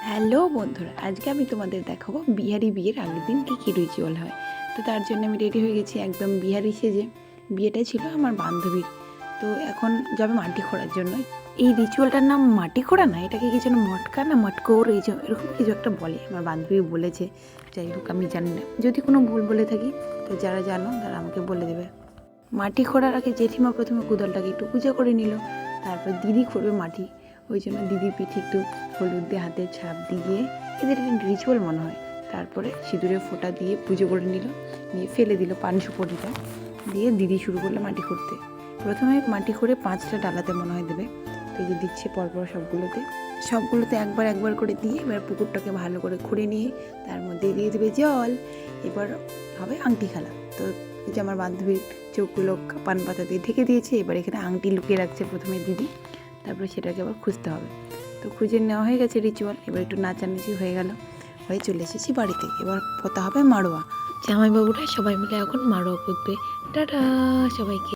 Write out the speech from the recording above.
Hello বন্ধুরা, আজকে আমি তোমাদের দেখাবো বিহারি বিয়ের আগের দিন কী কী রিচুয়াল হয়। তো তার জন্য আমি রেডি হয়ে গেছি একদম বিহারি সেজে। বিয়েটা ছিল আমার বান্ধবীর। তো এখন যাবে মাটি খোঁড়ার জন্য। এই রিচুয়ালটার নাম মাটি খোঁড়া না, এটাকে কি যেন মটকা না মটকৌর এই যে এরকম কিছু একটা বলে, আমার বান্ধবী বলেছে। যাই হোক, আমি জানি না, যদি কোনো ভুল বলে থাকি তো যারা জানো তারা আমাকে বলে দেবে। মাটি খোঁড়ার আগে জেঠিমা প্রথমে কুদলটাকে একটু পূজা করে নিল, তারপর দিদি খুঁড়বে মাটি। ওই জন্য দিদির পিঠে একটু হলুদ দিয়ে হাতের ছাপ দিয়ে, এদের একটা রিচুয়াল মনে হয়। তারপরে সিঁদুরে ফোঁটা দিয়ে পুজো করে নিল, নিয়ে ফেলে দিল পান সুপটিটা, দিয়ে দিদি শুরু করলো মাটি খুঁড়তে। প্রথমে মাটি খুঁড়ে 5টা ডালাতে মনে হয় দেবে। তো এই যে দিচ্ছে পরপর সবগুলোতে একবার একবার করে দিয়ে এবার পুকুরটাকে ভালো করে খুঁড়ে নিয়ে তার মধ্যে দিয়ে দেবে জল। এবার হবে আংটি খেলা। তো এই যে আমার বান্ধবীর চোখগুলো পান পাতা দিয়ে ঢেকে দিয়েছে, এবার এখানে আংটি লুকিয়ে রাখছে প্রথমে দিদি, তারপরে সেটাকে আবার খুঁজতে হবে। তো খুঁজে নেওয়া হয়ে গেছে রিচুয়াল, এবার একটু নাচানাচি হয়ে গেল, হয়ে চলে এসেছি বাড়িতে। এবার পোতা হবে মাড়োয়া। জামাইবাবুরা সবাই মিলে এখন মাড়োয়া পুঁতবে। টাটা সবাইকে।